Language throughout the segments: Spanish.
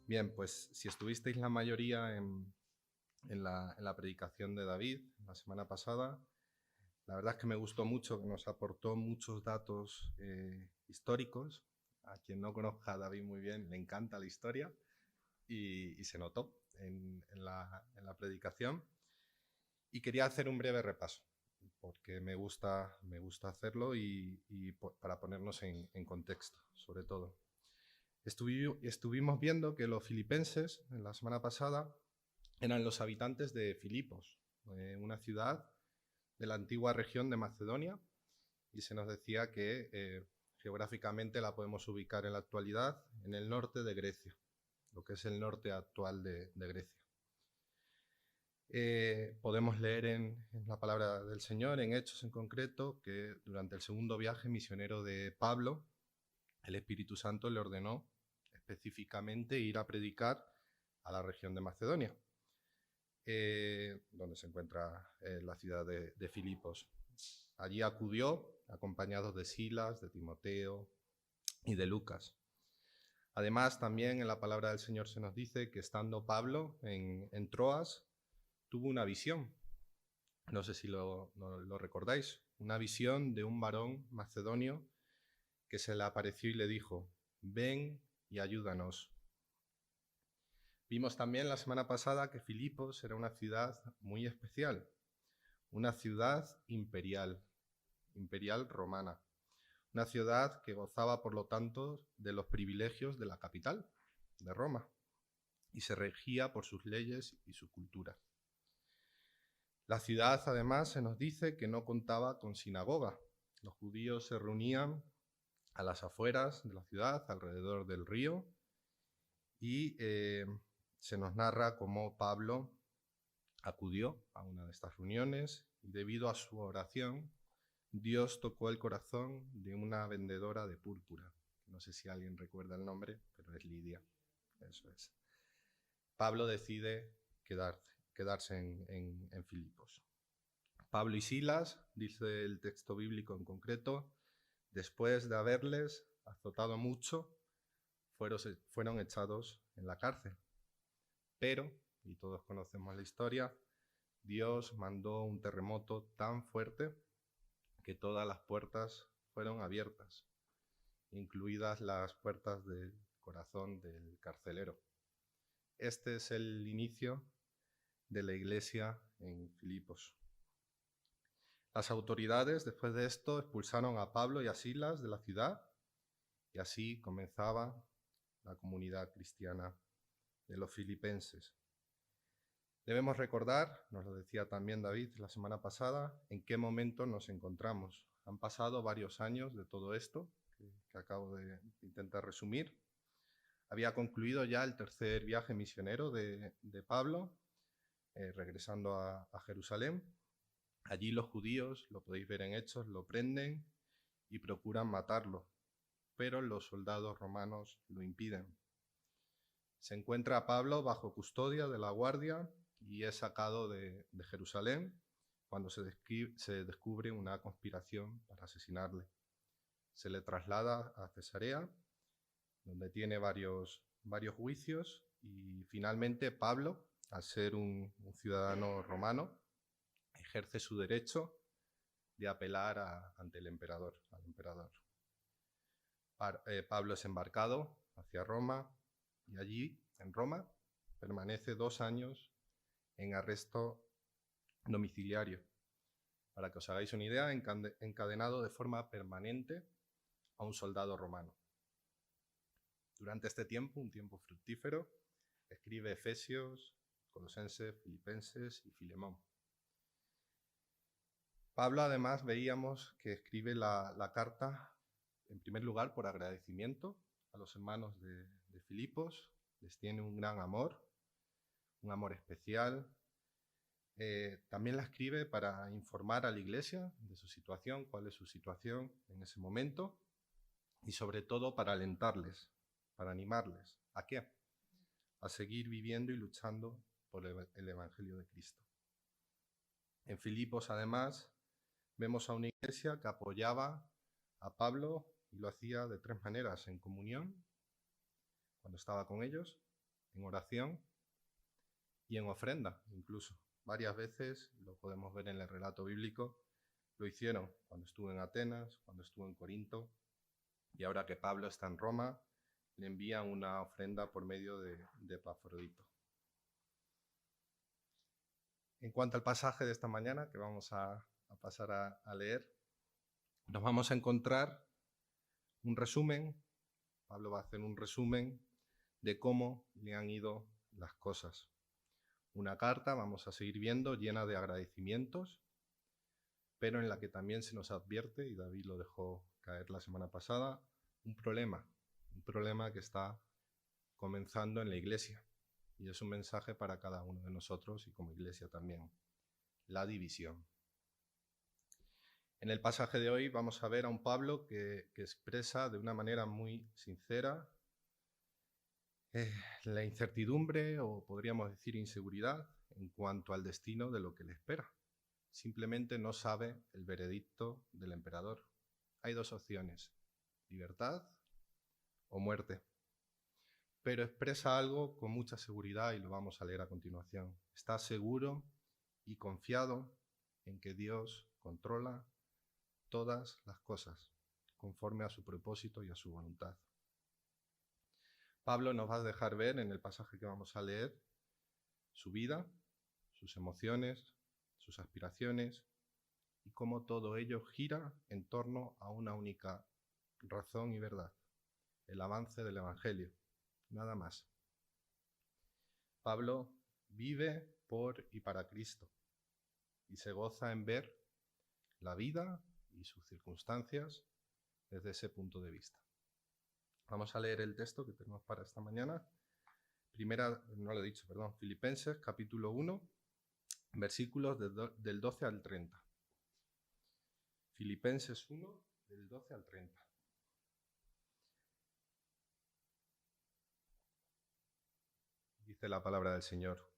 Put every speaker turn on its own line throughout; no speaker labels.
Bien, pues si estuvisteis la mayoría en la predicación de David la semana pasada, la verdad es que me gustó mucho, que nos aportó muchos datos históricos. A quien no conozca a David muy bien, le encanta la historia y se notó en la predicación. Y quería hacer un breve repaso, porque me gusta hacerlo para ponernos en contexto, sobre todo. Estuvimos viendo que los filipenses, en la semana pasada, eran los habitantes de Filipos, una ciudad de la antigua región de Macedonia, y se nos decía que geográficamente la podemos ubicar en la actualidad en el norte de Grecia, lo que es el norte actual de Grecia. Podemos leer en la palabra del Señor, en Hechos en concreto, que durante el segundo viaje misionero de Pablo, el Espíritu Santo le ordenó específicamente ir a predicar a la región de Macedonia, donde se encuentra la ciudad de Filipos. Allí acudió acompañado de Silas, de Timoteo y de Lucas. Además, también en la palabra del Señor se nos dice que estando Pablo en Troas, tuvo una visión. No sé si lo recordáis. Una visión de un varón macedonio que se le apareció y le dijo: ven y ayúdanos. Vimos también la semana pasada que Filipos era una ciudad muy especial, una ciudad imperial romana, una ciudad que gozaba, por lo tanto, de los privilegios de la capital, de Roma, y se regía por sus leyes y su cultura. La ciudad, además, se nos dice que no contaba con sinagoga. Los judíos se reunían a las afueras de la ciudad, alrededor del río, y se nos narra cómo Pablo acudió a una de estas reuniones y debido a su oración, Dios tocó el corazón de una vendedora de púrpura. No sé si alguien recuerda el nombre, pero es Lidia. Eso es. Pablo decide quedarse en Filipos. Pablo y Silas, dice el texto bíblico en concreto, después de haberles azotado mucho, fueron echados en la cárcel. Pero, y todos conocemos la historia, Dios mandó un terremoto tan fuerte que todas las puertas fueron abiertas, incluidas las puertas del corazón del carcelero. Este es el inicio de la iglesia en Filipos. Las autoridades, después de esto, expulsaron a Pablo y a Silas de la ciudad y así comenzaba la comunidad cristiana de los filipenses. Debemos recordar, nos lo decía también David la semana pasada, en qué momento nos encontramos. Han pasado varios años de todo esto que acabo de intentar resumir. Había concluido ya el tercer viaje misionero de Pablo, regresando a Jerusalén. Allí los judíos, lo podéis ver en Hechos, lo prenden y procuran matarlo, pero los soldados romanos lo impiden. Se encuentra a Pablo bajo custodia de la guardia y es sacado de Jerusalén cuando se descubre una conspiración para asesinarle. Se le traslada a Cesarea, donde tiene varios juicios, y finalmente Pablo, al ser un ciudadano romano, ejerce su derecho de apelar ante el emperador, al emperador. Pablo es embarcado hacia Roma y allí, en Roma, permanece 2 años en arresto domiciliario. Para que os hagáis una idea, encadenado de forma permanente a un soldado romano. Durante este tiempo, un tiempo fructífero, escribe Efesios, Colosenses, Filipenses y Filemón. Pablo, además, veíamos que escribe la carta, en primer lugar, por agradecimiento a los hermanos de Filipos. Les tiene un gran amor, un amor especial. También la escribe para informar a la iglesia de su situación, cuál es su situación en ese momento, y sobre todo para alentarles, para animarles. ¿A qué? A seguir viviendo y luchando por el Evangelio de Cristo. En Filipos, además, vemos a una iglesia que apoyaba a Pablo y lo hacía de 3 maneras: en comunión, cuando estaba con ellos, en oración y en ofrenda, incluso. Varias veces, lo podemos ver en el relato bíblico, lo hicieron cuando estuvo en Atenas, cuando estuvo en Corinto, y ahora que Pablo está en Roma, le envían una ofrenda por medio de Epafrodito. En cuanto al pasaje de esta mañana, que vamos a pasar a leer, nos vamos a encontrar un resumen. Pablo va a hacer un resumen de cómo le han ido las cosas. Una carta, vamos a seguir viendo, llena de agradecimientos, pero en la que también se nos advierte, y David lo dejó caer la semana pasada, un problema que está comenzando en la iglesia. Y es un mensaje para cada uno de nosotros y como iglesia también: la división. En el pasaje de hoy vamos a ver a un Pablo que expresa de una manera muy sincera la incertidumbre, o podríamos decir inseguridad, en cuanto al destino de lo que le espera. Simplemente no sabe el veredicto del emperador. Hay dos opciones: libertad o muerte. Pero expresa algo con mucha seguridad y lo vamos a leer a continuación. Está seguro y confiado en que Dios controla todas las cosas conforme a su propósito y a su voluntad. Pablo nos va a dejar ver en el pasaje que vamos a leer su vida, sus emociones, sus aspiraciones y cómo todo ello gira en torno a una única razón y verdad: el avance del Evangelio, nada más. Pablo vive por y para Cristo y se goza en ver la vida y sus circunstancias desde ese punto de vista. Vamos a leer el texto que tenemos para esta mañana. Filipenses capítulo 1, versículos del 12 al 30. Filipenses 1, del 12 al 30. Dice la palabra del Señor: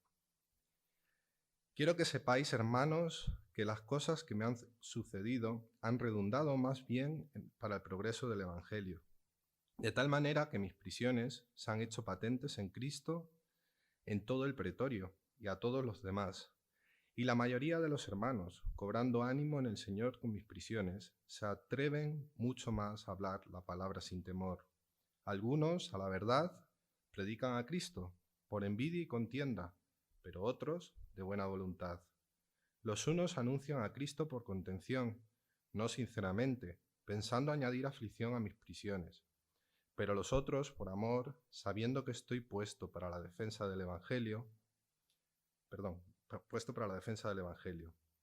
Quiero que sepáis, hermanos, que las cosas que me han sucedido han redundado más bien para el progreso del Evangelio, de tal manera que mis prisiones se han hecho patentes en Cristo en todo el pretorio y a todos los demás. Y la mayoría de los hermanos, cobrando ánimo en el Señor con mis prisiones, se atreven mucho más a hablar la palabra sin temor. Algunos, a la verdad, predican a Cristo por envidia y contienda, pero otros de buena voluntad. Los unos anuncian a Cristo por contención, no sinceramente, pensando añadir aflicción a mis prisiones. Pero los otros, por amor, sabiendo que estoy puesto para la defensa del Evangelio.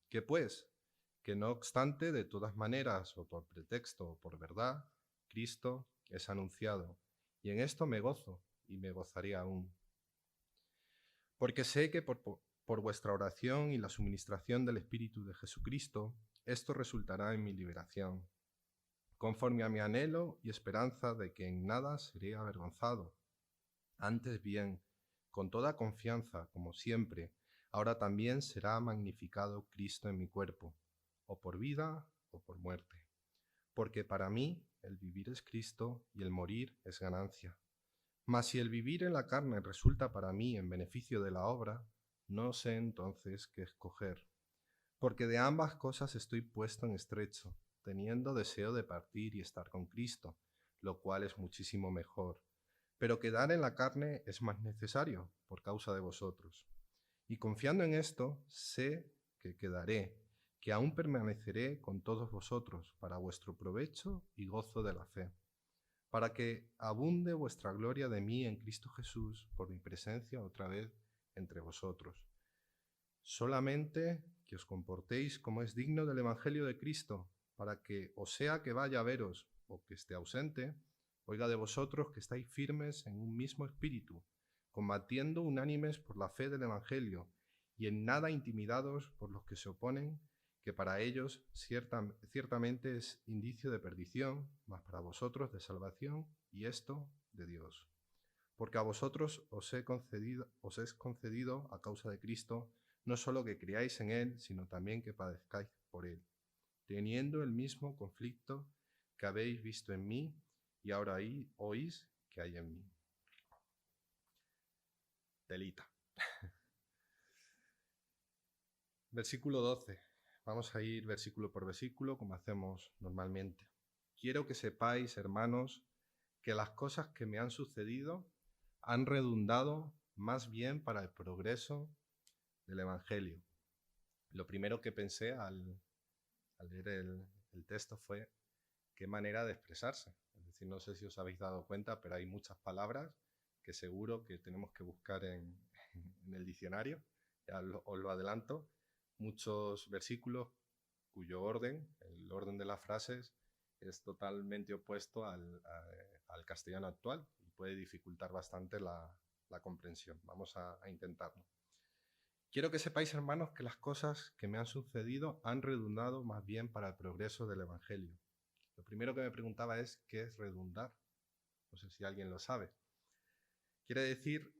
¿Qué pues? Que no obstante, de todas maneras, o por pretexto o por verdad, Cristo es anunciado, y en esto me gozo, y me gozaré aún. Porque sé que por vuestra oración y la suministración del Espíritu de Jesucristo, esto resultará en mi liberación, conforme a mi anhelo y esperanza de que en nada seré avergonzado. Antes bien, con toda confianza, como siempre, ahora también será magnificado Cristo en mi cuerpo, o por vida o por muerte. Porque para mí el vivir es Cristo y el morir es ganancia. Mas si el vivir en la carne resulta para mí en beneficio de la obra, no sé entonces qué escoger. Porque de ambas cosas estoy puesto en estrecho, teniendo deseo de partir y estar con Cristo, lo cual es muchísimo mejor. Pero quedar en la carne es más necesario por causa de vosotros. Y confiando en esto, sé que quedaré, que aún permaneceré con todos vosotros para vuestro provecho y gozo de la fe, para que abunde vuestra gloria de mí en Cristo Jesús por mi presencia otra vez entre vosotros. Solamente que os comportéis como es digno del Evangelio de Cristo, para que, o sea que vaya a veros o que esté ausente, oiga de vosotros que estáis firmes en un mismo espíritu, combatiendo unánimes por la fe del Evangelio, y en nada intimidados por los que se oponen, que para ellos ciertamente es indicio de perdición, mas para vosotros de salvación, y esto de Dios. Porque a vosotros os es concedido a causa de Cristo, no solo que creáis en Él, sino también que padezcáis por Él, teniendo el mismo conflicto que habéis visto en mí y ahora oís que hay en mí. telita. Versículo 12. Vamos a ir versículo por versículo, como hacemos normalmente. Quiero que sepáis, hermanos, que las cosas que me han sucedido han redundado más bien para el progreso del Evangelio. Lo primero que pensé al leer el texto fue qué manera de expresarse. Es decir, no sé si os habéis dado cuenta, pero hay muchas palabras que seguro que tenemos que buscar en el diccionario. Ya os lo adelanto. Muchos versículos cuyo orden, el orden de las frases, es totalmente opuesto al castellano actual y puede dificultar bastante la comprensión. Vamos a intentarlo. Quiero que sepáis, hermanos, que las cosas que me han sucedido han redundado más bien para el progreso del Evangelio. Lo primero que me preguntaba es, ¿qué es redundar? No sé si alguien lo sabe. Quiere decir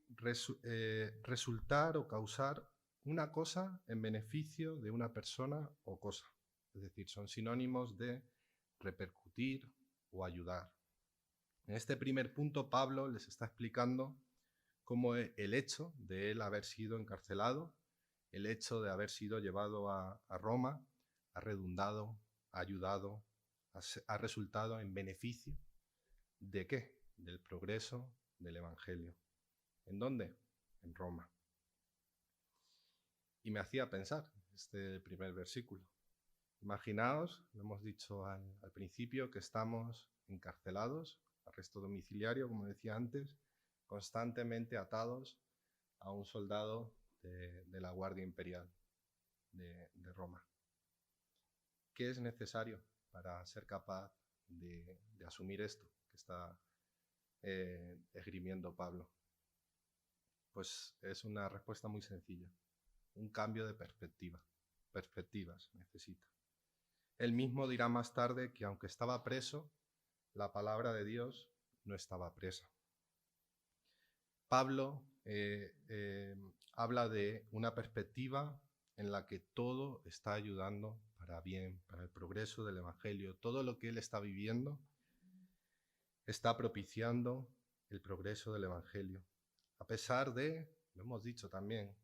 resultar o causar una cosa en beneficio de una persona o cosa. Es decir, son sinónimos de repercutir o ayudar. En este primer punto, Pablo les está explicando cómo el hecho de él haber sido encarcelado, el hecho de haber sido llevado a Roma, ha redundado, ha ayudado, ha resultado en beneficio ¿de qué? Del progreso del Evangelio. ¿En dónde? En Roma. Y me hacía pensar este primer versículo. Imaginaos, lo hemos dicho al principio, que estamos encarcelados, arresto domiciliario, como decía antes, constantemente atados a un soldado de la Guardia Imperial de Roma. ¿Qué es necesario para ser capaz de asumir esto que está esgrimiendo Pablo? Pues es una respuesta muy sencilla. Un cambio de perspectiva. Perspectivas necesita. Él mismo dirá más tarde que aunque estaba preso, la palabra de Dios no estaba presa. Pablo habla de una perspectiva en la que todo está ayudando para bien, para el progreso del Evangelio. Todo lo que él está viviendo está propiciando el progreso del Evangelio. A pesar de, lo hemos dicho también,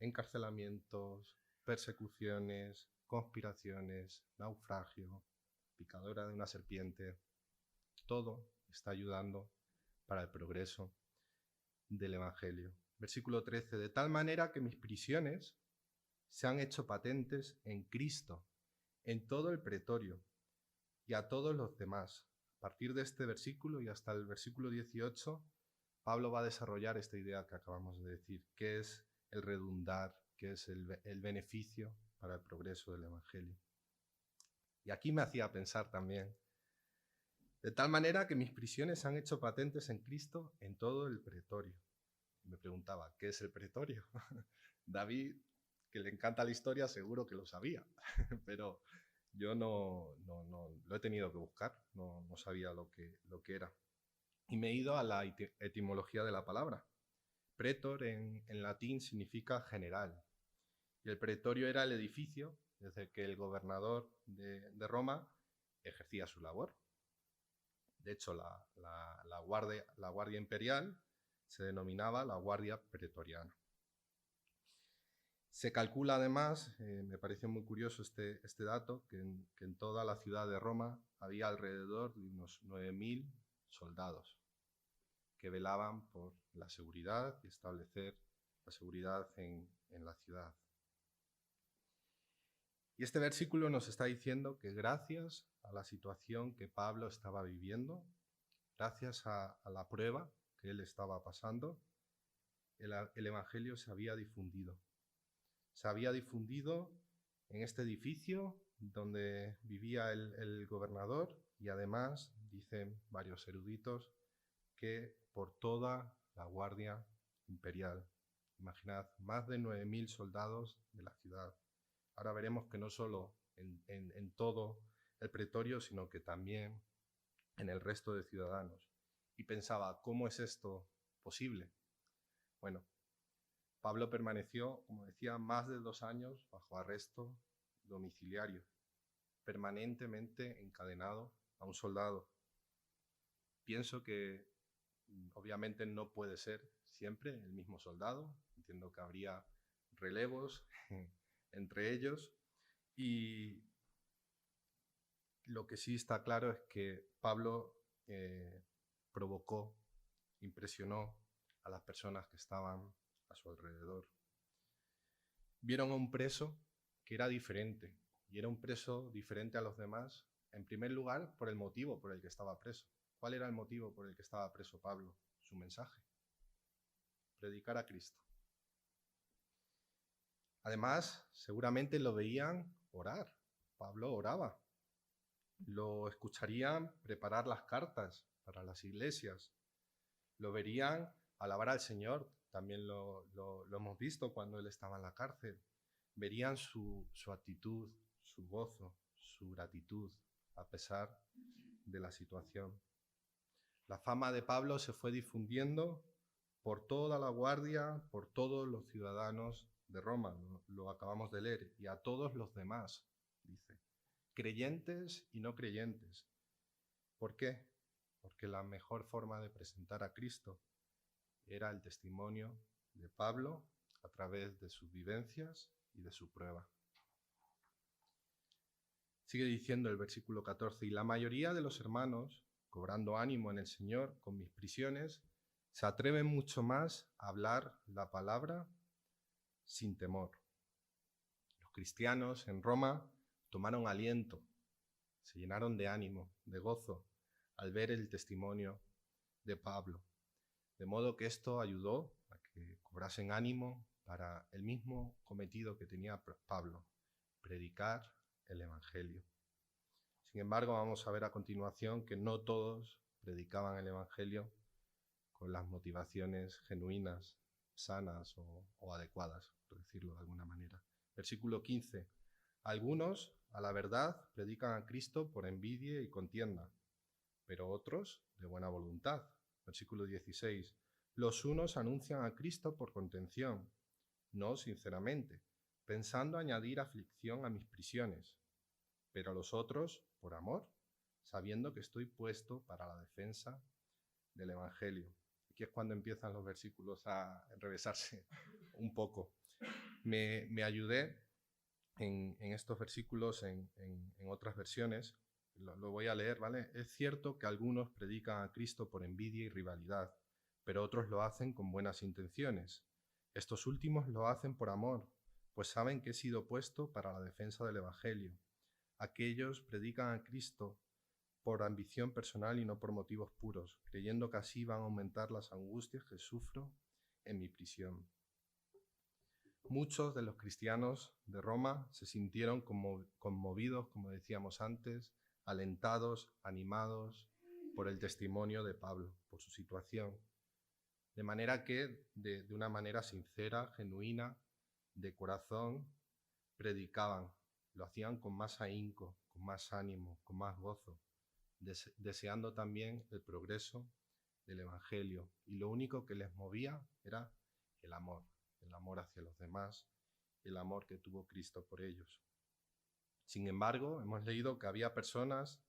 encarcelamientos, persecuciones, conspiraciones, naufragio, picadura de una serpiente, todo está ayudando para el progreso del Evangelio. Versículo 13, de tal manera que mis prisiones se han hecho patentes en Cristo, en todo el pretorio y a todos los demás. A partir de este versículo y hasta el versículo 18, Pablo va a desarrollar esta idea que acabamos de decir, que es el redundar, que es el beneficio para el progreso del Evangelio. Y aquí me hacía pensar también, de tal manera que mis prisiones se han hecho patentes en Cristo en todo el pretorio. Y me preguntaba, ¿qué es el pretorio? David, que le encanta la historia, seguro que lo sabía, pero yo no lo he tenido que buscar, no sabía lo que era. Y me he ido a la etimología de la palabra. Pretor en latín significa general. Y el pretorio era el edificio desde que el gobernador de Roma ejercía su labor. De hecho, la guardia imperial se denominaba la Guardia Pretoriana. Se calcula además, me parece muy curioso este dato, que en toda la ciudad de Roma había alrededor de unos 9.000 soldados que velaban por la seguridad y establecer la seguridad en la ciudad. Y este versículo nos está diciendo que gracias a la situación que Pablo estaba viviendo, gracias a la prueba que él estaba pasando, el Evangelio se había difundido. Se había difundido en este edificio donde vivía el gobernador y además, dicen varios eruditos, que por toda la Guardia Imperial. Imaginad, más de 9.000 soldados de la ciudad. Ahora veremos que no solo en todo el pretorio, sino que también en el resto de ciudadanos. Y pensaba, ¿cómo es esto posible? Bueno, Pablo permaneció, como decía, más de 2 años bajo arresto domiciliario, permanentemente encadenado a un soldado. Pienso que Obviamente no puede ser siempre el mismo soldado. Entiendo que habría relevos entre ellos. Y lo que sí está claro es que Pablo provocó, impresionó a las personas que estaban a su alrededor. Vieron a un preso que era diferente, y era un preso diferente a los demás, en primer lugar, por el motivo por el que estaba preso. ¿Cuál era el motivo por el que estaba preso Pablo? Su mensaje: predicar a Cristo. Además, seguramente lo veían orar. Pablo oraba. Lo escucharían preparar las cartas para las iglesias. Lo verían alabar al Señor. También lo hemos visto cuando él estaba en la cárcel. Verían su actitud, su gozo, su gratitud, a pesar de la situación. La fama de Pablo se fue difundiendo por toda la guardia, por todos los ciudadanos de Roma, lo acabamos de leer, y a todos los demás, dice, creyentes y no creyentes. ¿Por qué? Porque la mejor forma de presentar a Cristo era el testimonio de Pablo a través de sus vivencias y de su prueba. Sigue diciendo el versículo 14, y la mayoría de los hermanos, cobrando ánimo en el Señor con mis prisiones, se atreven mucho más a hablar la palabra sin temor. Los cristianos en Roma tomaron aliento, se llenaron de ánimo, de gozo, al ver el testimonio de Pablo. De modo que esto ayudó a que cobrasen ánimo para el mismo cometido que tenía Pablo: predicar el Evangelio. Sin embargo, vamos a ver a continuación que no todos predicaban el Evangelio con las motivaciones genuinas, sanas o adecuadas, por decirlo de alguna manera. Versículo 15. Algunos, a la verdad, predican a Cristo por envidia y contienda, pero otros de buena voluntad. Versículo 16. Los unos anuncian a Cristo por contención, no sinceramente, pensando añadir aflicción a mis prisiones, pero los otros por amor, sabiendo que estoy puesto para la defensa del Evangelio. Aquí es cuando empiezan los versículos a enrevesarse un poco. Me ayudé en estos versículos en otras versiones. Lo voy a leer, ¿vale? Es cierto que algunos predican a Cristo por envidia y rivalidad, pero otros lo hacen con buenas intenciones. Estos últimos lo hacen por amor, pues saben que he sido puesto para la defensa del Evangelio. Aquellos predican a Cristo por ambición personal y no por motivos puros, creyendo que así van a aumentar las angustias que sufro en mi prisión. Muchos de los cristianos de Roma se sintieron conmovidos, como decíamos antes, alentados, animados por el testimonio de Pablo, por su situación. De manera que, de una manera sincera, genuina, de corazón, predicaban. Lo hacían con más ahínco, con más ánimo, con más gozo, deseando también el progreso del Evangelio. Y lo único que les movía era el amor hacia los demás, el amor que tuvo Cristo por ellos. Sin embargo, hemos leído que había personas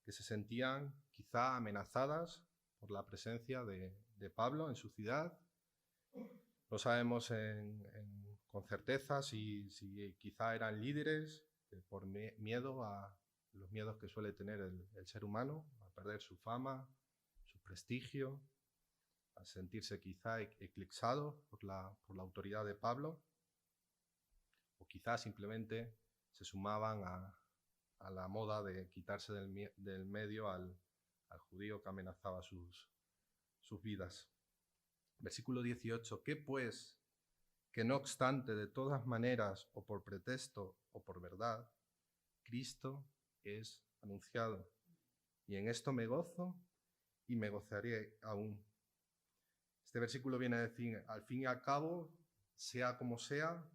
que se sentían quizá amenazadas por la presencia de Pablo en su ciudad. No sabemos con certeza si quizá eran líderes que por miedo a los miedos que suele tener el ser humano, a perder su fama, su prestigio, a sentirse quizá eclipsado por la autoridad de Pablo, o quizá simplemente se sumaban a la moda de quitarse del medio al judío que amenazaba sus vidas. Versículo 18. ¿Qué pues? Que no obstante, de todas maneras, o por pretexto o por verdad, Cristo es anunciado. Y en esto me gozo y me gozaré aún. Este versículo viene a decir, al fin y al cabo, sea como sea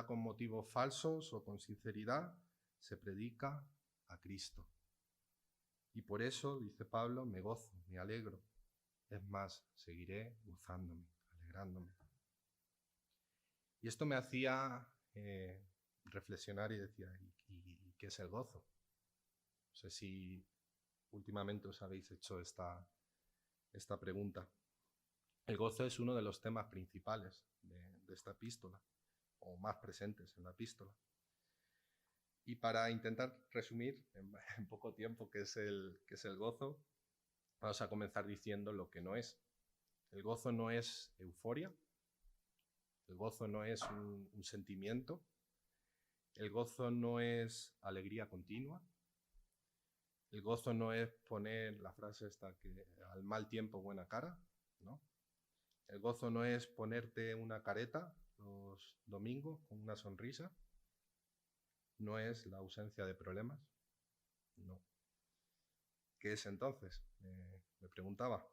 con motivos falsos o con sinceridad, se predica a Cristo. Y por eso, dice Pablo, me gozo, me alegro. Es más, seguiré gozándome, alegrándome. Y esto me hacía reflexionar y decía, ¿y qué es el gozo? No sé si últimamente os habéis hecho esta esta pregunta. El gozo es uno de los temas principales de esta epístola, o más presentes en la epístola. Y para intentar resumir en poco tiempo qué es el gozo, vamos a comenzar diciendo lo que no es. El gozo no es euforia, el gozo no es un sentimiento, el gozo no es alegría continua, el gozo no es poner la frase esta que al mal tiempo buena cara, ¿no? El gozo no es ponerte una careta los domingos con una sonrisa, no es la ausencia de problemas, no. ¿Qué es entonces? Me preguntaba.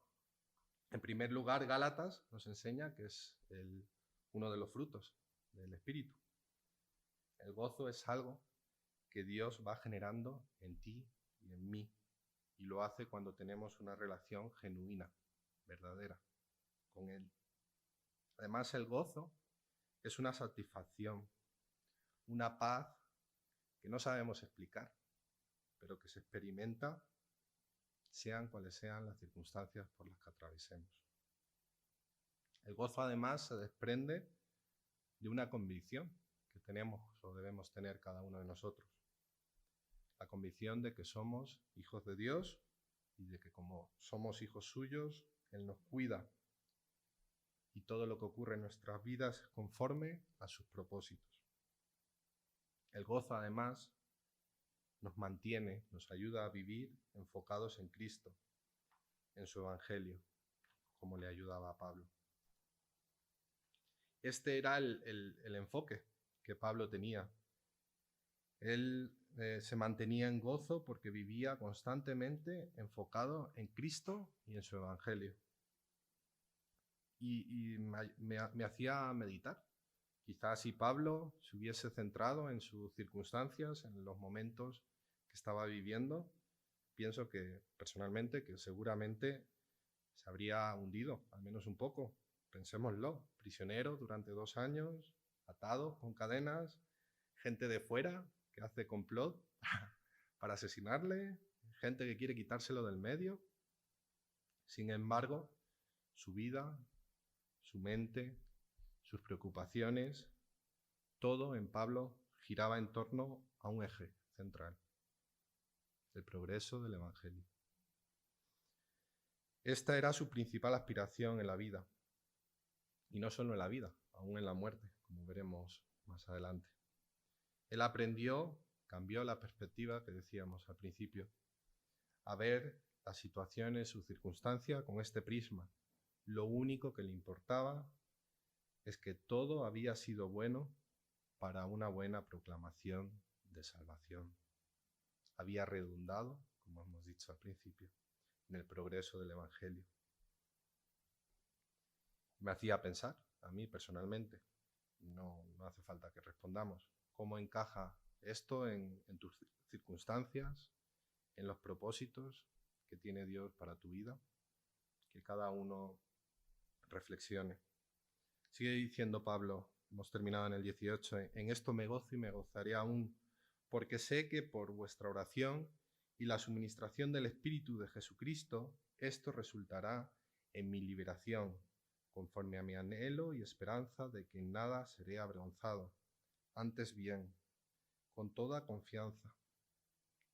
En primer lugar, Gálatas nos enseña que es uno de los frutos del Espíritu. El gozo es algo que Dios va generando en ti y en mí, y lo hace cuando tenemos una relación genuina, verdadera, con Él. Además, el gozo es una satisfacción, una paz que no sabemos explicar, pero que se experimenta sean cuales sean las circunstancias por las que atravesemos. El gozo, además, se desprende de una convicción que tenemos o debemos tener cada uno de nosotros. La convicción de que somos hijos de Dios y de que como somos hijos suyos, Él nos cuida y todo lo que ocurre en nuestras vidas es conforme a sus propósitos. El gozo, además, nos mantiene, nos ayuda a vivir enfocados en Cristo, en su Evangelio, como le ayudaba a Pablo. Este era el enfoque que Pablo tenía. Él se mantenía en gozo porque vivía constantemente enfocado en Cristo y en su Evangelio. Y me hacía meditar. Quizás si Pablo se hubiese centrado en sus circunstancias, en los momentos que estaba viviendo, pienso que personalmente que seguramente se habría hundido, al menos un poco. Pensémoslo, prisionero durante 2 años, atado con cadenas, gente de fuera que hace complot para asesinarle, gente que quiere quitárselo del medio. Sin embargo, su vida, su mente, sus preocupaciones, todo en Pablo giraba en torno a un eje central, el progreso del Evangelio. Esta era su principal aspiración en la vida, y no solo en la vida, aún en la muerte, como veremos más adelante. Él aprendió, cambió la perspectiva que decíamos al principio, a ver las situaciones, su circunstancia con este prisma. Lo único que le importaba es que todo había sido bueno para una buena proclamación de salvación. Había redundado, como hemos dicho al principio, en el progreso del Evangelio. Me hacía pensar, a mí personalmente, no hace falta que respondamos, cómo encaja esto en tus circunstancias, en los propósitos que tiene Dios para tu vida, que cada uno reflexione. Sigue diciendo Pablo, hemos terminado en el 18, en esto me gozo y me gozaré aún, porque sé que por vuestra oración y la suministración del Espíritu de Jesucristo, esto resultará en mi liberación, conforme a mi anhelo y esperanza de que en nada seré avergonzado. Antes bien, con toda confianza,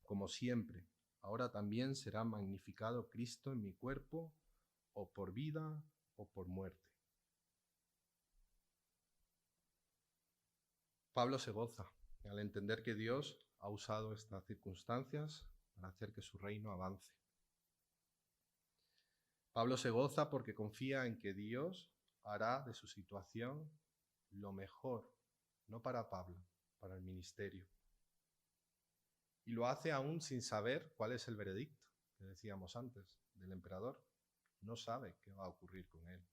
como siempre, ahora también será magnificado Cristo en mi cuerpo, o por vida o por muerte. Pablo se goza al entender que Dios ha usado estas circunstancias para hacer que su reino avance. Pablo se goza porque confía en que Dios hará de su situación lo mejor, no para Pablo, para el ministerio. Y lo hace aún sin saber cuál es el veredicto que decíamos antes del emperador. No sabe qué va a ocurrir con él,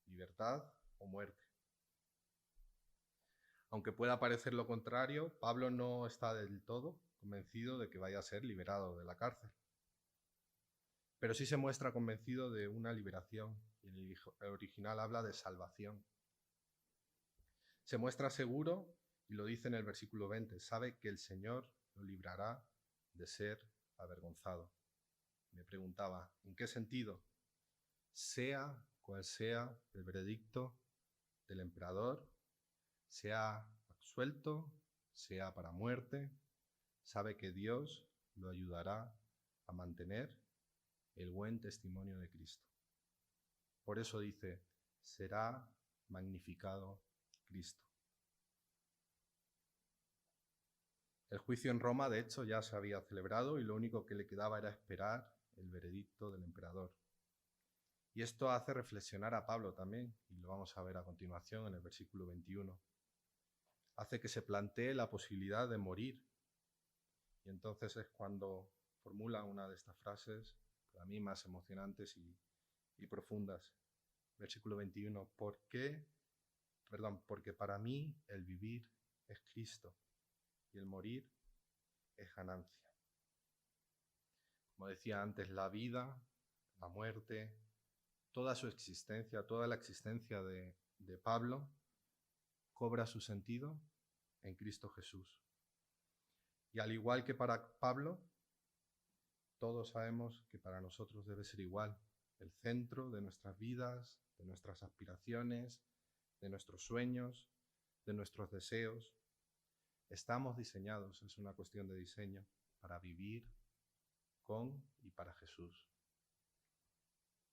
libertad o muerte. Aunque pueda parecer lo contrario, Pablo no está del todo convencido de que vaya a ser liberado de la cárcel. Pero sí se muestra convencido de una liberación, y el original habla de salvación. Se muestra seguro, y lo dice en el versículo 20, sabe que el Señor lo librará de ser avergonzado. Me preguntaba, ¿en qué sentido? sea cual sea el veredicto del emperador, sea absuelto, sea para muerte, sabe que Dios lo ayudará a mantener el buen testimonio de Cristo. Por eso dice, será magnificado Cristo. El juicio en Roma, de hecho, ya se había celebrado y lo único que le quedaba era esperar el veredicto del emperador. Y esto hace reflexionar a Pablo también, y lo vamos a ver a continuación en el versículo 21. Hace que se plantee la posibilidad de morir. Y entonces es cuando formula una de estas frases, para mí más emocionantes y profundas. Versículo 21, porque para mí el vivir es Cristo y el morir es ganancia. Como decía antes, la vida, la muerte, toda su existencia, toda la existencia de Pablo cobra su sentido en Cristo Jesús. Y al igual que para Pablo, todos sabemos que para nosotros debe ser igual. El centro de nuestras vidas, de nuestras aspiraciones, de nuestros sueños, de nuestros deseos. Estamos diseñados, es una cuestión de diseño, para vivir con y para Jesús.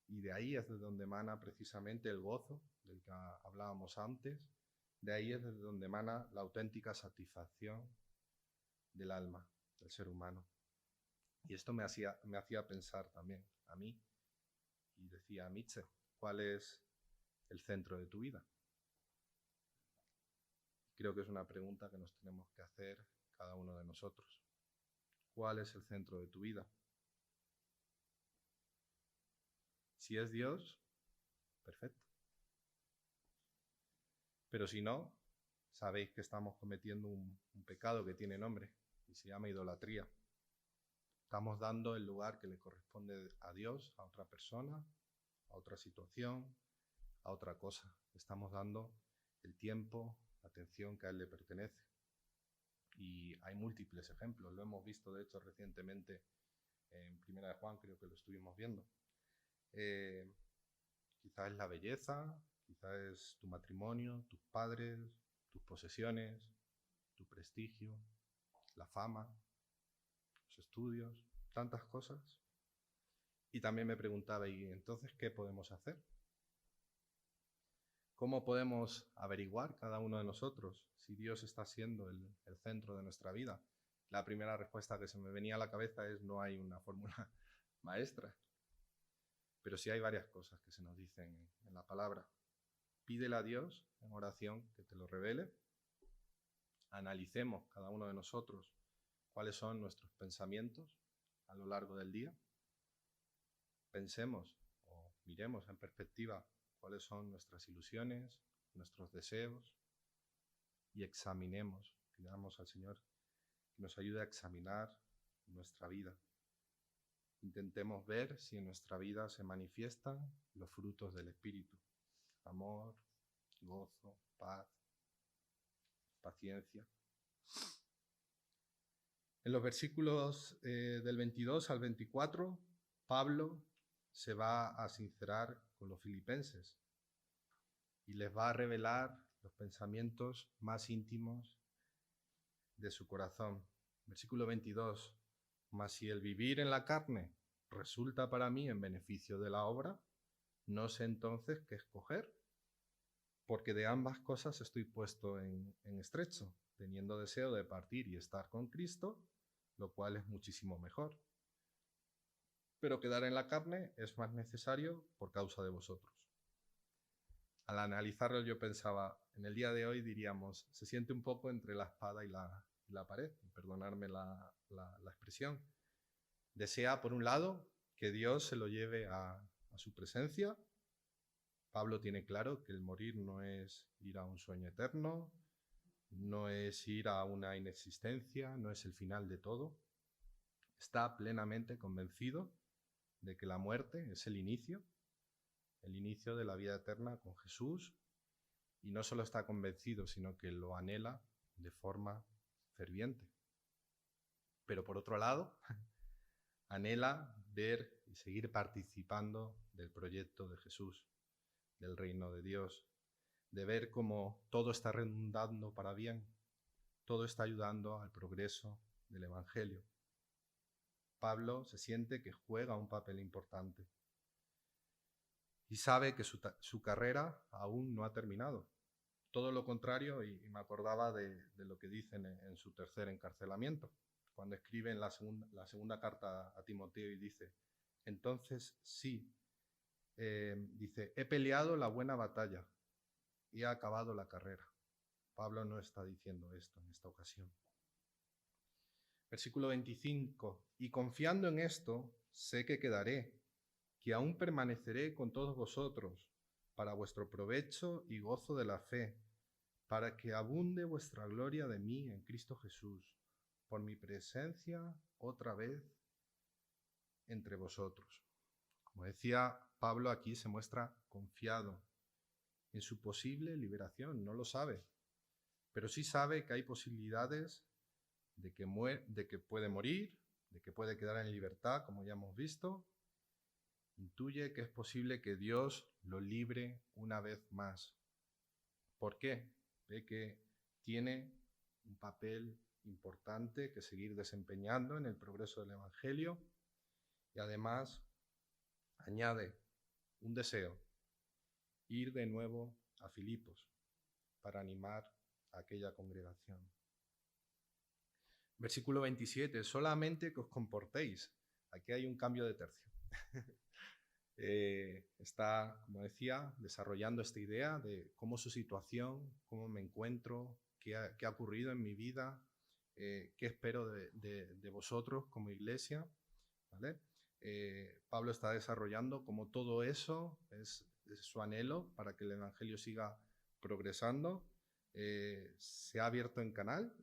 Y de ahí es de donde emana precisamente el gozo del que hablábamos antes. De ahí es de donde emana la auténtica satisfacción del alma, del ser humano. Y esto me hacía pensar también a mí. Y decía, Mitze, ¿cuál es el centro de tu vida? Creo que es una pregunta que nos tenemos que hacer cada uno de nosotros. ¿Cuál es el centro de tu vida? Si es Dios, perfecto. Pero si no, sabéis que estamos cometiendo un pecado que tiene nombre y se llama idolatría. Estamos dando el lugar que le corresponde a Dios, a otra persona, a otra situación, a otra cosa. Estamos dando el tiempo, la atención que a Él le pertenece. Y hay múltiples ejemplos, lo hemos visto de hecho recientemente en Primera de Juan, creo que lo estuvimos viendo. Quizás es la belleza, quizás es tu matrimonio, tus padres, tus posesiones, tu prestigio, la fama, los estudios, tantas cosas. Y también me preguntaba, ¿y entonces qué podemos hacer? ¿Cómo podemos averiguar cada uno de nosotros si Dios está siendo el centro de nuestra vida? La primera respuesta que se me venía a la cabeza es no hay una fórmula maestra. Pero sí hay varias cosas que se nos dicen en la palabra. Pídele a Dios en oración que te lo revele. Analicemos cada uno de nosotros cuáles son nuestros pensamientos a lo largo del día. Pensemos o miremos en perspectiva cuáles son nuestras ilusiones, nuestros deseos y examinemos, pidamos al Señor que nos ayude a examinar nuestra vida. Intentemos ver si en nuestra vida se manifiestan los frutos del Espíritu: amor, gozo, paz, paciencia. En los versículos del 22 al 24, Pablo se va a sincerar con los filipenses y les va a revelar los pensamientos más íntimos de su corazón. Versículo 22. Mas si el vivir en la carne resulta para mí en beneficio de la obra, no sé entonces qué escoger, porque de ambas cosas estoy puesto en estrecho, teniendo deseo de partir y estar con Cristo, lo cual es muchísimo mejor. Pero quedar en la carne es más necesario por causa de vosotros. Al analizarlo yo pensaba, en el día de hoy diríamos, se siente un poco entre la espada y la pared, perdonadme la expresión. Desea, por un lado, que Dios se lo lleve a su presencia. Pablo tiene claro que el morir no es ir a un sueño eterno, no es ir a una inexistencia, no es el final de todo. Está plenamente convencido de que la muerte es el inicio de la vida eterna con Jesús, y no solo está convencido, sino que lo anhela de forma ferviente. Pero por otro lado, anhela ver y seguir participando del proyecto de Jesús, del reino de Dios, de ver cómo todo está redundando para bien, todo está ayudando al progreso del Evangelio. Pablo se siente que juega un papel importante y sabe que su carrera aún no ha terminado. Todo lo contrario, y me acordaba de lo que dicen en su tercer encarcelamiento, cuando escribe en la segunda carta a Timoteo y dice, entonces sí, dice, he peleado la buena batalla y he acabado la carrera. Pablo no está diciendo esto en esta ocasión. Versículo 25, y confiando en esto, sé que quedaré, que aún permaneceré con todos vosotros, para vuestro provecho y gozo de la fe, para que abunde vuestra gloria de mí en Cristo Jesús, por mi presencia otra vez entre vosotros. Como decía Pablo, aquí se muestra confiado en su posible liberación. No lo sabe, pero sí sabe que hay posibilidades de que puede morir, de que puede quedar en libertad, como ya hemos visto. Intuye que es posible que Dios lo libre una vez más. ¿Por qué? Ve que tiene un papel importante que seguir desempeñando en el progreso del Evangelio y además añade un deseo, ir de nuevo a Filipos para animar a aquella congregación. Versículo 27, solamente que os comportéis. Aquí hay un cambio de tercio. Está, como decía, desarrollando esta idea de cómo su situación, cómo me encuentro, qué ha ocurrido en mi vida, qué espero de vosotros como iglesia, ¿vale? Pablo está desarrollando cómo todo eso es su anhelo para que el Evangelio siga progresando. Se ha abierto en canal,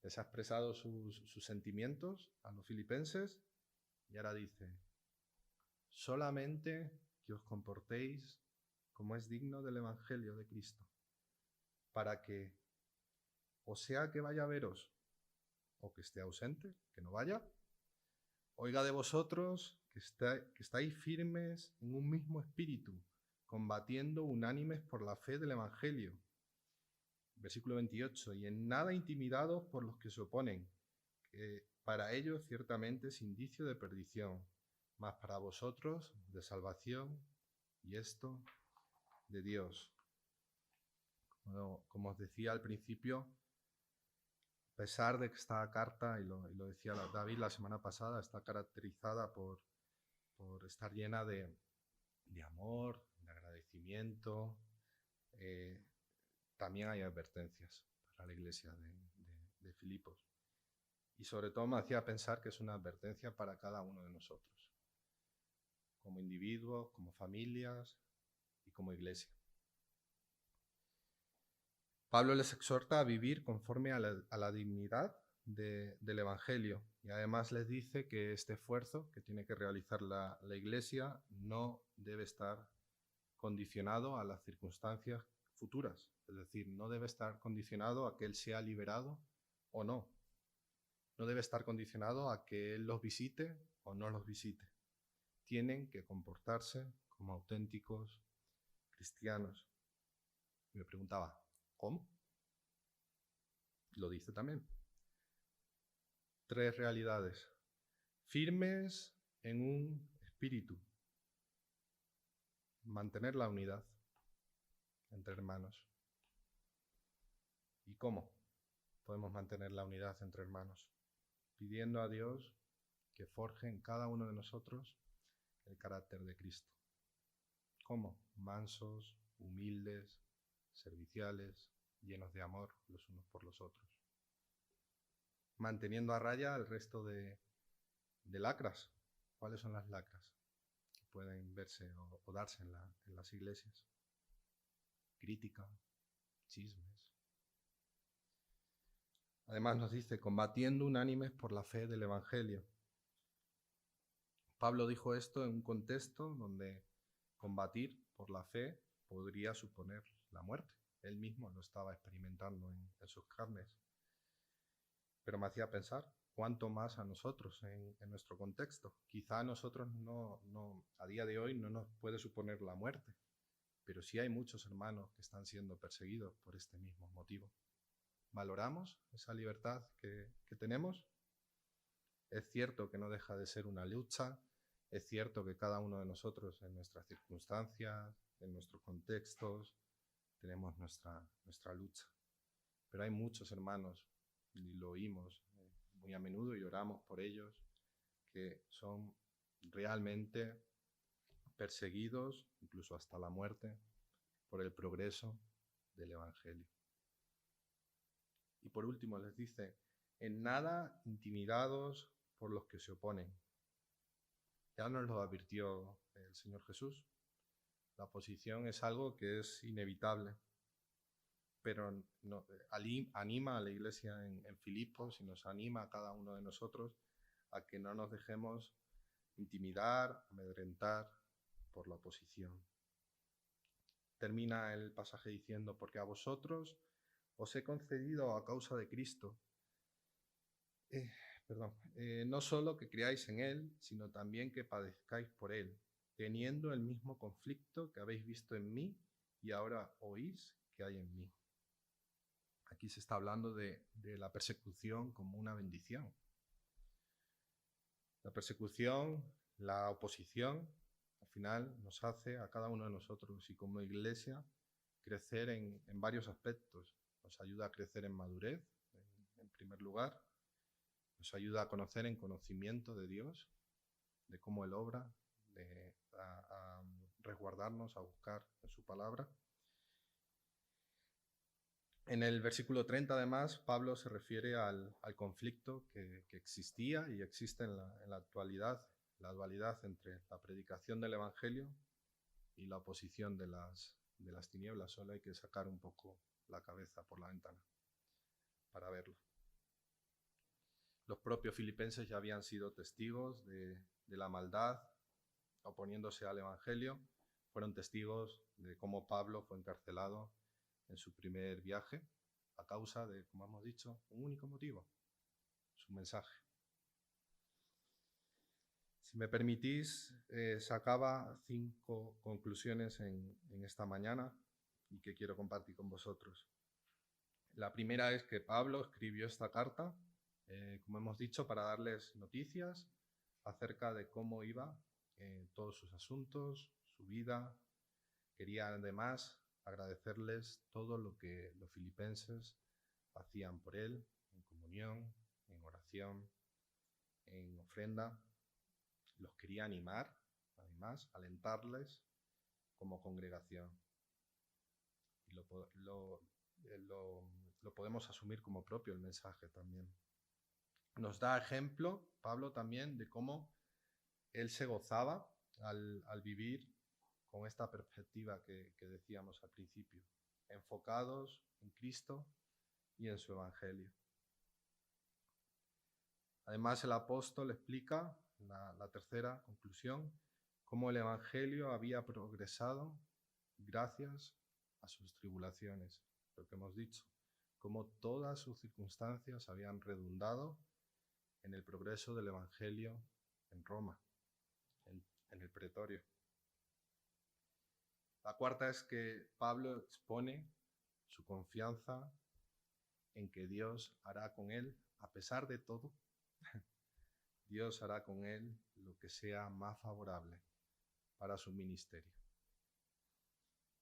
les ha expresado sus sentimientos a los filipenses y ahora dice, solamente que os comportéis como es digno del Evangelio de Cristo, para que, o sea que vaya a veros, o que esté ausente, que no vaya, oiga de vosotros que estáis firmes en un mismo espíritu, combatiendo unánimes por la fe del Evangelio. Versículo 28, y en nada intimidados por los que se oponen, que para ellos ciertamente es indicio de perdición, mas para vosotros de salvación, y esto de Dios. Como os decía al principio, a pesar de que esta carta, y lo decía David la semana pasada, está caracterizada por estar llena de amor, de agradecimiento, también hay advertencias para la iglesia de Filipos. Y sobre todo me hacía pensar que es una advertencia para cada uno de nosotros, como individuos, como familias y como iglesia. Pablo les exhorta a vivir conforme a la dignidad del Evangelio y además les dice que este esfuerzo que tiene que realizar la iglesia no debe estar condicionado a las circunstancias futuras, es decir, no debe estar condicionado a que él sea liberado o no. No debe estar condicionado a que él los visite o no los visite. Tienen que comportarse como auténticos cristianos. Y me preguntaba, ¿cómo? Lo dice también. 3 realidades. Firmes en un espíritu. Mantener la unidad entre hermanos. ¿Y cómo podemos mantener la unidad entre hermanos? Pidiendo a Dios que forje en cada uno de nosotros el carácter de Cristo. ¿Cómo? Mansos, humildes, serviciales, llenos de amor los unos por los otros. Manteniendo a raya el resto de lacras. ¿Cuáles son las lacras que pueden verse o darse en las iglesias? Crítica, chismes. Además nos dice, combatiendo unánimes por la fe del Evangelio. Pablo dijo esto en un contexto donde combatir por la fe podría suponer la muerte. Él mismo lo estaba experimentando en sus carnes. Pero me hacía pensar, cuánto más a nosotros en nuestro contexto. Quizá a nosotros a día de hoy no nos puede suponer la muerte, pero sí hay muchos hermanos que están siendo perseguidos por este mismo motivo. ¿Valoramos esa libertad que tenemos? Es cierto que no deja de ser una lucha, es cierto que cada uno de nosotros en nuestras circunstancias, en nuestros contextos, tenemos nuestra lucha. Pero hay muchos hermanos, y lo oímos muy a menudo y oramos por ellos, que son realmente perseguidos, incluso hasta la muerte, por el progreso del Evangelio. Y por último les dice, en nada intimidados por los que se oponen. Ya nos lo advirtió el Señor Jesús. La oposición es algo que es inevitable, pero anima a la iglesia en Filipos y nos anima a cada uno de nosotros a que no nos dejemos intimidar, amedrentar por la oposición. Termina el pasaje diciendo, porque a vosotros os he concedido a causa de Cristo, no solo que creáis en Él, sino también que padezcáis por Él, teniendo el mismo conflicto que habéis visto en mí y ahora oís que hay en mí. Aquí se está hablando de la persecución como una bendición. La persecución, la oposición, al final nos hace a cada uno de nosotros y como iglesia crecer en varios aspectos. Nos ayuda a crecer en madurez, en primer lugar. Nos ayuda a conocer en conocimiento de Dios, de cómo Él obra, a resguardarnos, a buscar en su palabra. En el versículo 30, además, Pablo se refiere al conflicto que existía y existe en la actualidad, la dualidad entre la predicación del Evangelio y la oposición de las tinieblas. Solo hay que sacar un poco la cabeza por la ventana para verlo. Los propios filipenses ya habían sido testigos de la maldad oponiéndose al Evangelio. Fueron testigos de cómo Pablo fue encarcelado en su primer viaje a causa de, como hemos dicho, un único motivo, su mensaje. Si me permitís, sacaba 5 conclusiones en esta mañana y que quiero compartir con vosotros. La primera es que Pablo escribió esta carta, como hemos dicho, para darles noticias acerca de cómo iba todos sus asuntos, su vida. Quería además agradecerles todo lo que los filipenses hacían por él, en comunión, en oración, en ofrenda. Los quería animar, además, alentarles como congregación. Y lo podemos asumir como propio el mensaje también. Nos da ejemplo, Pablo, también de cómo él se gozaba al vivir con esta perspectiva que decíamos al principio, enfocados en Cristo y en su Evangelio. Además, el apóstol explica, la tercera conclusión, cómo el Evangelio había progresado gracias a sus tribulaciones, lo que hemos dicho, cómo todas sus circunstancias habían redundado en el progreso del Evangelio en Roma, en el pretorio. La cuarta es que Pablo expone su confianza en que Dios hará con él, a pesar de todo, Dios hará con él lo que sea más favorable para su ministerio.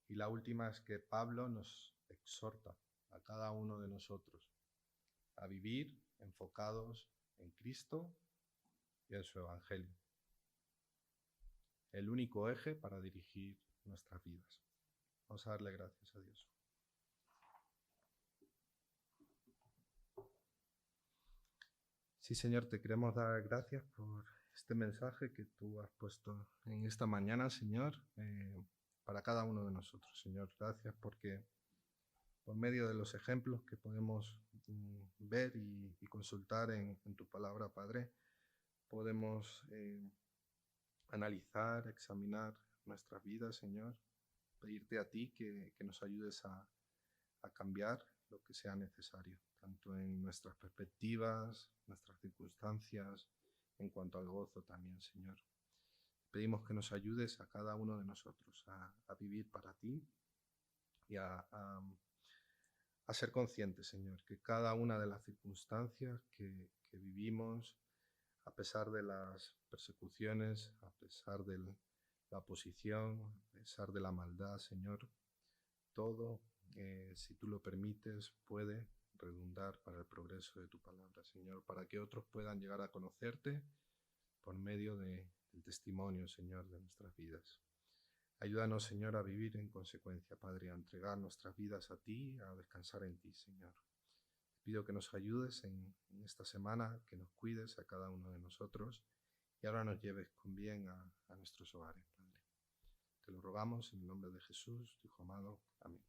Y la última es que Pablo nos exhorta a cada uno de nosotros a vivir enfocados en Cristo y en su Evangelio. El único eje para dirigir nuestras vidas. Vamos a darle gracias a Dios. Sí, Señor, te queremos dar gracias por este mensaje que tú has puesto en esta mañana, Señor, para cada uno de nosotros, Señor. Gracias porque por medio de los ejemplos que podemos ver y consultar en tu palabra, Padre, podemos analizar, examinar nuestras vidas, Señor. Pedirte a ti que nos ayudes a cambiar lo que sea necesario, tanto en nuestras perspectivas, nuestras circunstancias, en cuanto al gozo también, Señor. Pedimos que nos ayudes a cada uno de nosotros a vivir para ti y a ser conscientes, Señor, que cada una de las circunstancias que vivimos, a pesar de las persecuciones, a pesar de la oposición, a pesar de la maldad, Señor, todo, si tú lo permites, puede redundar para el progreso de tu palabra, Señor, para que otros puedan llegar a conocerte por medio del testimonio, Señor, de nuestras vidas. Ayúdanos, Señor, a vivir en consecuencia, Padre, a entregar nuestras vidas a ti, a descansar en ti, Señor. Te pido que nos ayudes en esta semana, que nos cuides a cada uno de nosotros y ahora nos lleves con bien a nuestros hogares, Padre. Te lo rogamos en el nombre de Jesús, tu Hijo amado. Amén.